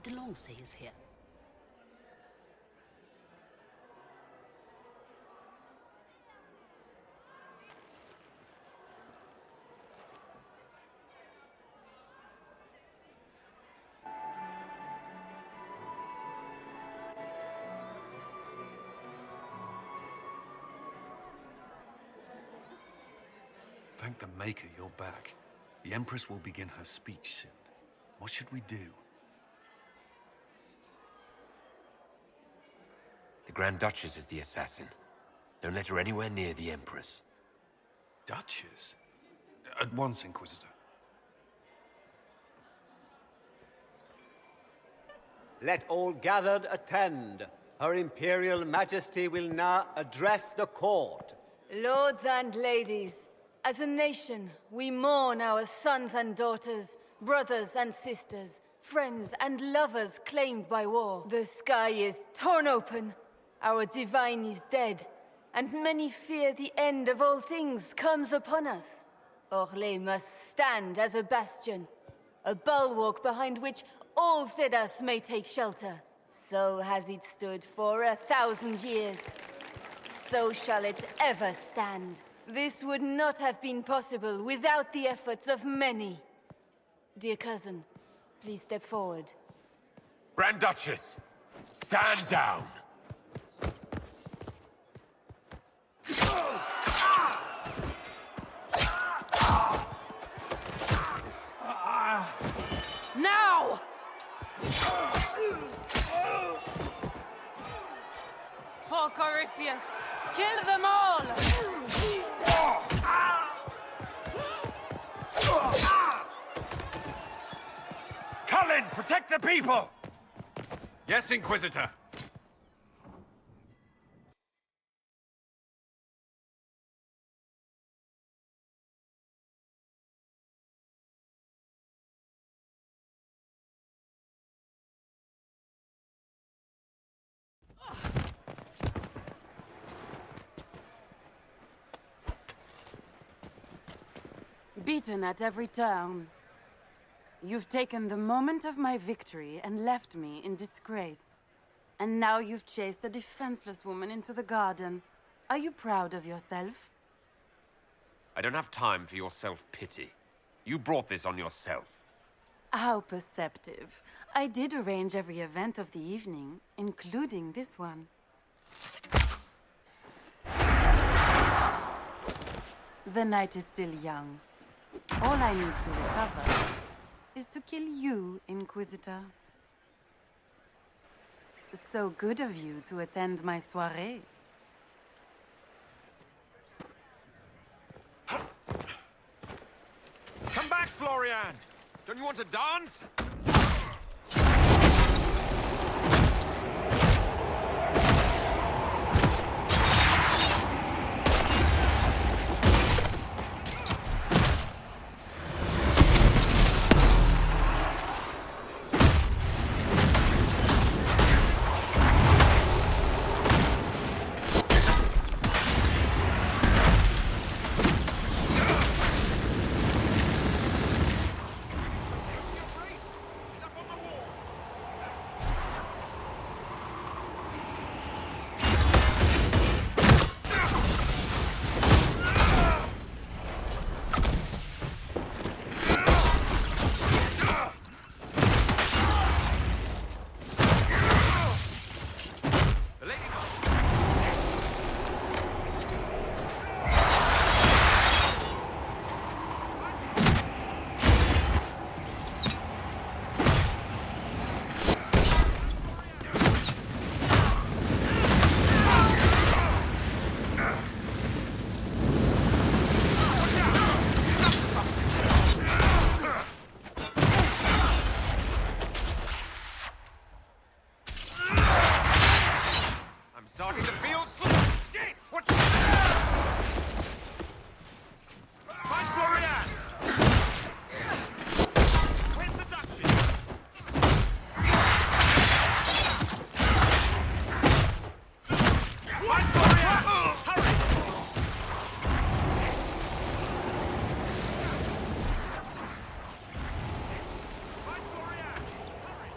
Delancey is here. Thank the Maker you're back. The Empress will begin her speech soon. What should we do? The Grand Duchess is the assassin. Don't let her anywhere near the Empress. Duchess? At once, Inquisitor. Let all gathered attend. Her Imperial Majesty will now address the court. Lords and ladies, as a nation, we mourn our sons and daughters, brothers and sisters, friends and lovers claimed by war. The sky is torn open, our divine is dead, and many fear the end of all things comes upon us. Orlais must stand as a bastion, a bulwark behind which all Thedas may take shelter. So has it stood for 1,000 years. So shall it ever stand. This would not have been possible without the efforts of many. Dear cousin, please step forward. Grand Duchess, stand down! Now! For Corypheus, kill them all! Cullen, protect the people! Yes, Inquisitor. Beaten at every turn. You've taken the moment of my victory and left me in disgrace. And now you've chased a defenseless woman into the garden. Are you proud of yourself? I don't have time for your self-pity. You brought this on yourself. How perceptive. I did arrange every event of the evening, including this one. The night is still young. All I need to recover is to kill you, Inquisitor. So good of you to attend my soirée. Come back, Florian! Don't you want to dance? Starting to feel shit! What? Find Florian! Where's the Duchess? Find Florian! Hurry! Find Florian! Hurry!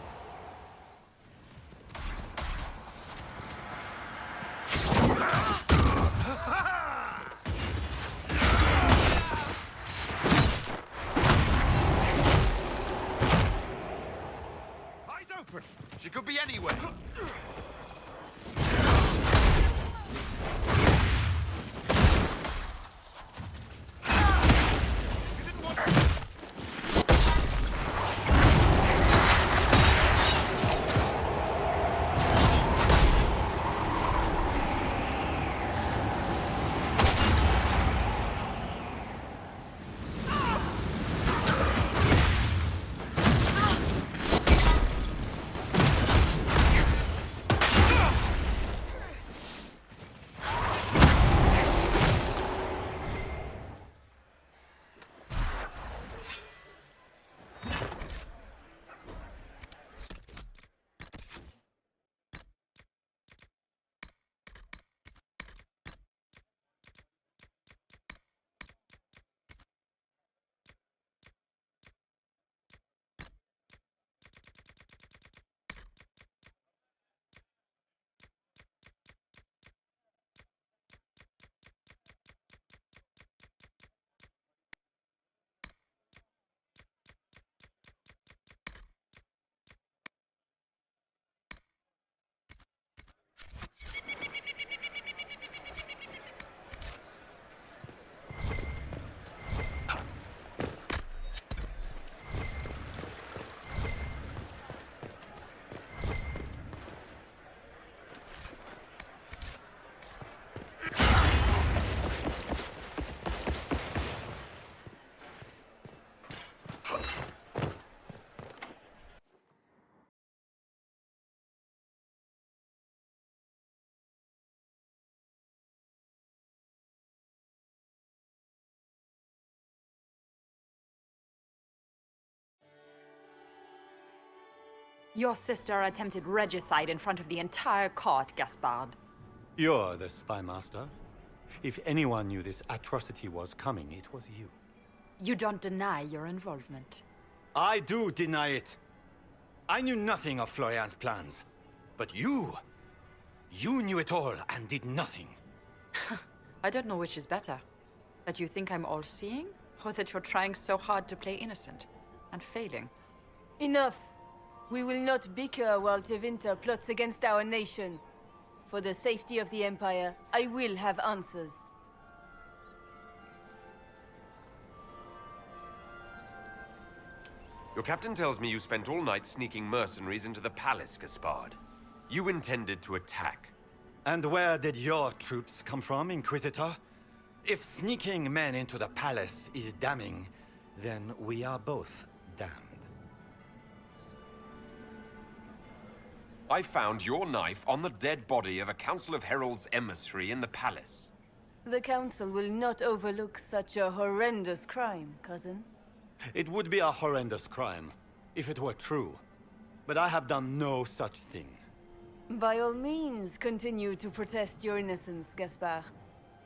Your sister attempted regicide in front of the entire court, Gaspard. You're the spy master. If anyone knew this atrocity was coming, it was you. You don't deny your involvement. I do deny it. I knew nothing of Florian's plans. But you knew it all and did nothing. I don't know which is better. That you think I'm all-seeing, or that you're trying so hard to play innocent and failing. Enough. We will not bicker while Tevinter plots against our nation. For the safety of the Empire, I will have answers. Your captain tells me you spent all night sneaking mercenaries into the palace, Gaspard. You intended to attack. And where did your troops come from, Inquisitor? If sneaking men into the palace is damning, then we are both damned. I found your knife on the dead body of a Council of Heralds emissary in the palace. The Council will not overlook such a horrendous crime, cousin. It would be a horrendous crime, if it were true. But I have done no such thing. By all means, continue to protest your innocence, Gaspard.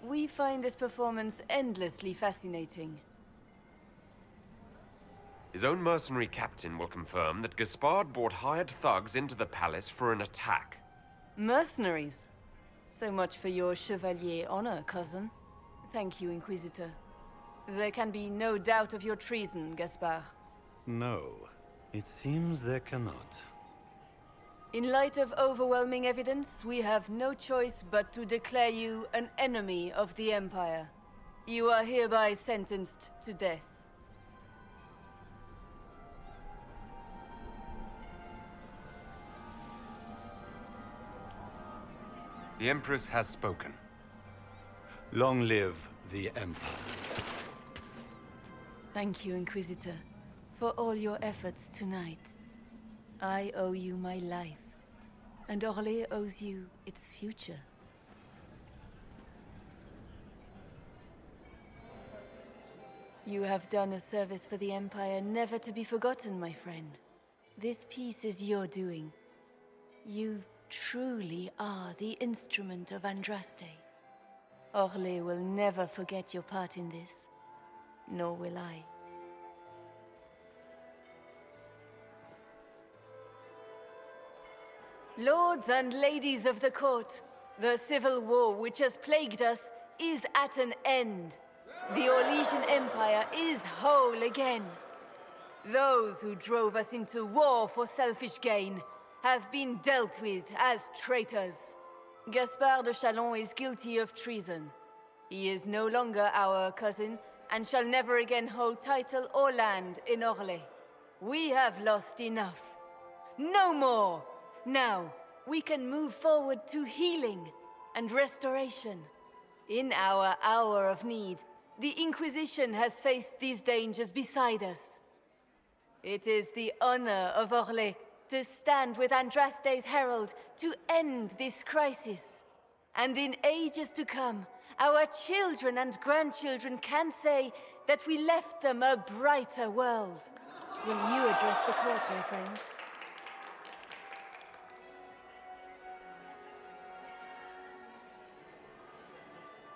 We find this performance endlessly fascinating. His own mercenary captain will confirm that Gaspard brought hired thugs into the palace for an attack. Mercenaries? So much for your chevalier honor, cousin. Thank you, Inquisitor. There can be no doubt of your treason, Gaspard. No, it seems there cannot. In light of overwhelming evidence, we have no choice but to declare you an enemy of the Empire. You are hereby sentenced to death. The Empress has spoken. Long live the Empire. Thank you, Inquisitor, for all your efforts tonight. I owe you my life, and Orlais owes you its future. You have done a service for the Empire never to be forgotten, my friend. This piece is your doing. You truly are the instrument of Andraste. Orlais will never forget your part in this, nor will I. Lords and ladies of the court, the civil war which has plagued us is at an end. The Orlesian Empire is whole again. Those who drove us into war for selfish gain have been dealt with as traitors. Gaspard de Chalon is guilty of treason. He is no longer our cousin and shall never again hold title or land in Orlais. We have lost enough. No more! Now, we can move forward to healing and restoration. In our hour of need, the Inquisition has faced these dangers beside us. It is the honor of Orlais to stand with Andraste's herald to end this crisis. And in ages to come, our children and grandchildren can say that we left them a brighter world. Will you address the court, my friend?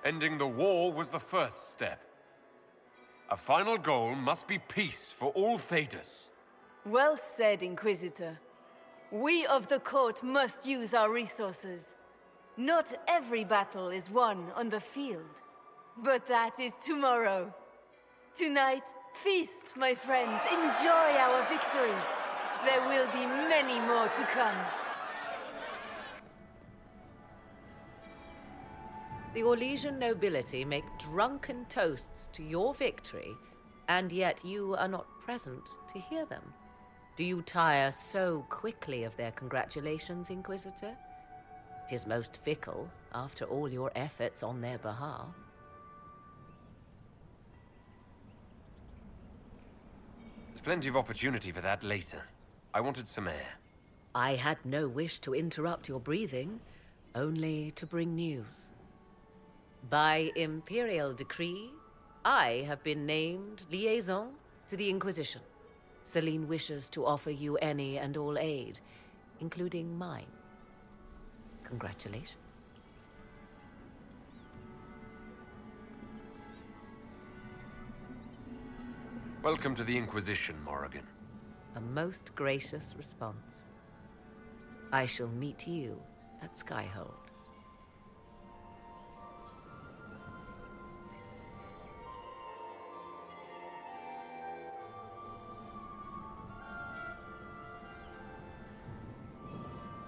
Ending the war was the first step. A final goal must be peace for all Thedas. Well said, Inquisitor. We of the court must use our resources. Not every battle is won on the field, but that is tomorrow. Tonight, feast, my friends. Enjoy our victory. There will be many more to come. The Orlesian nobility make drunken toasts to your victory, and yet you are not present to hear them. Do you tire so quickly of their congratulations, Inquisitor? It is most fickle, after all your efforts on their behalf. There's plenty of opportunity for that later. I wanted some air. I had no wish to interrupt your breathing, only to bring news. By imperial decree, I have been named liaison to the Inquisition. Celine wishes to offer you any and all aid, including mine. Congratulations. Welcome to the Inquisition, Morrigan. A most gracious response. I shall meet you at Skyhold.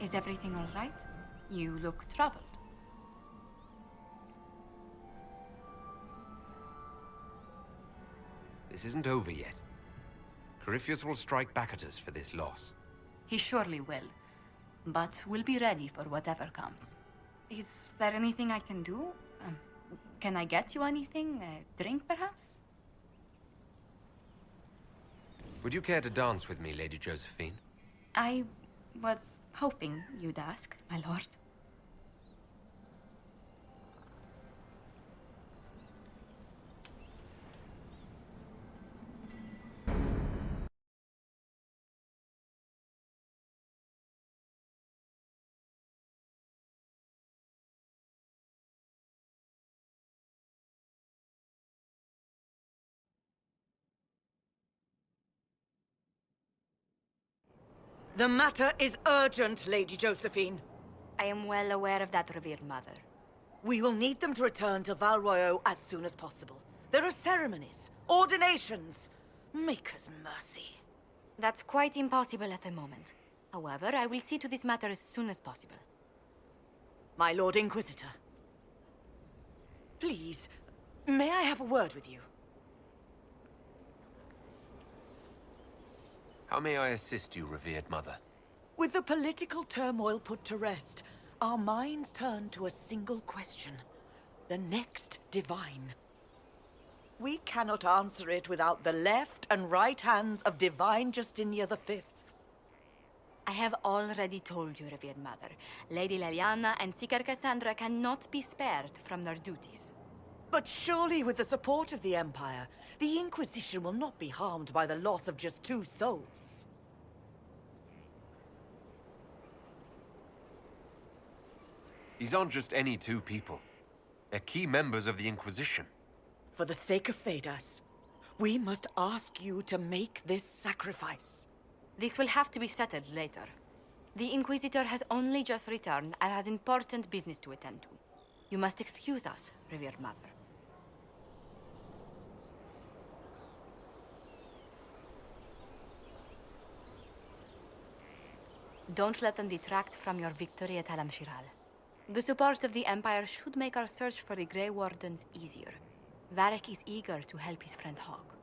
Is everything all right? You look troubled. This isn't over yet. Corypheus will strike back at us for this loss. He surely will. But we'll be ready for whatever comes. Is there anything I can do? Can I get you anything? A drink, perhaps? Would you care to dance with me, Lady Josephine? I was hoping you'd ask, my lord. The matter is urgent, Lady Josephine. I am well aware of that, revered mother. We will need them to return to Val Royeaux as soon as possible. There are ceremonies, ordinations. Make us mercy. That's quite impossible at the moment. However, I will see to this matter as soon as possible. My Lord Inquisitor. Please, may I have a word with you? How may I assist you, revered mother? With the political turmoil put to rest, our minds turn to a single question. The next divine. We cannot answer it without the left and right hands of Divine Justinia V. I have already told you, revered mother. Lady Leliana and Seeker Cassandra cannot be spared from their duties. But surely with the support of the Empire, the Inquisition will not be harmed by the loss of just 2 souls. These aren't just any 2 people. They're key members of the Inquisition. For the sake of Thedas, we must ask you to make this sacrifice. This will have to be settled later. The Inquisitor has only just returned and has important business to attend to. You must excuse us, revered mother. Don't let them detract from your victory at Halam-Shiral. The support of the Empire should make our search for the Grey Wardens easier. Varric is eager to help his friend Hawk.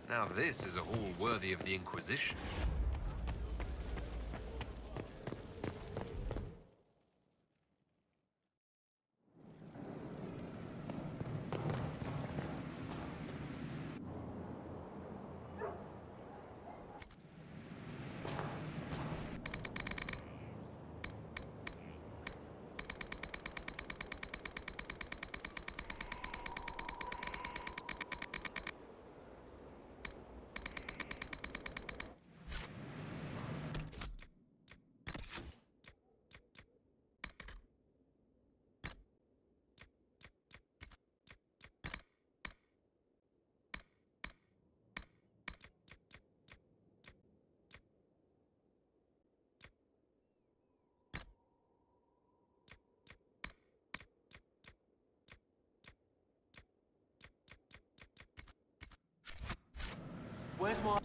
Now this is a hall worthy of the Inquisition. Where's my...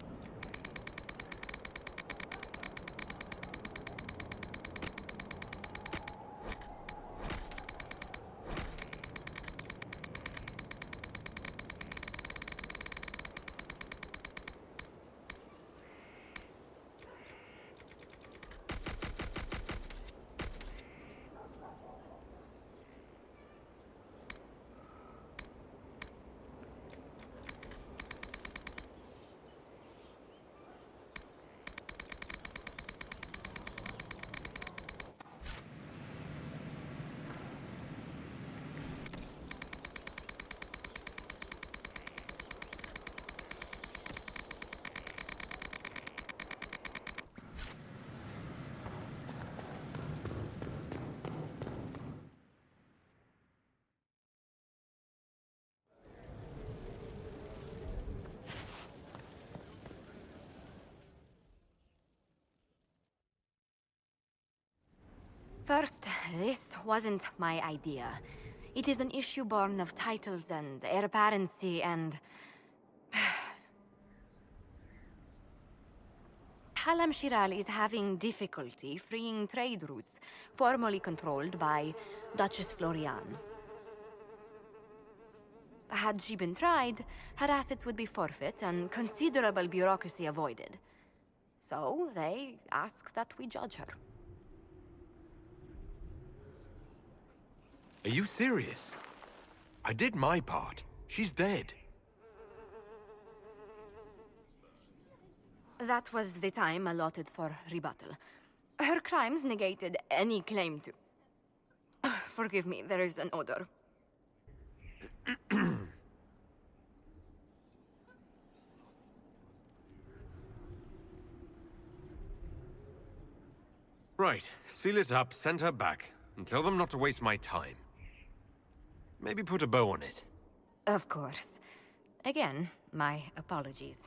First, this wasn't my idea. It is an issue born of titles and heir apparency and... Halam Shiral is having difficulty freeing trade routes formerly controlled by Duchess Florian. Had she been tried, her assets would be forfeit and considerable bureaucracy avoided. So they ask that we judge her. Are you serious? I did my part. She's dead. That was the time allotted for rebuttal. Her crimes negated any claim to... Forgive me, there is an odor. Right, seal it up, send her back, and tell them not to waste my time. Maybe put a bow on it. Of course. Again, my apologies.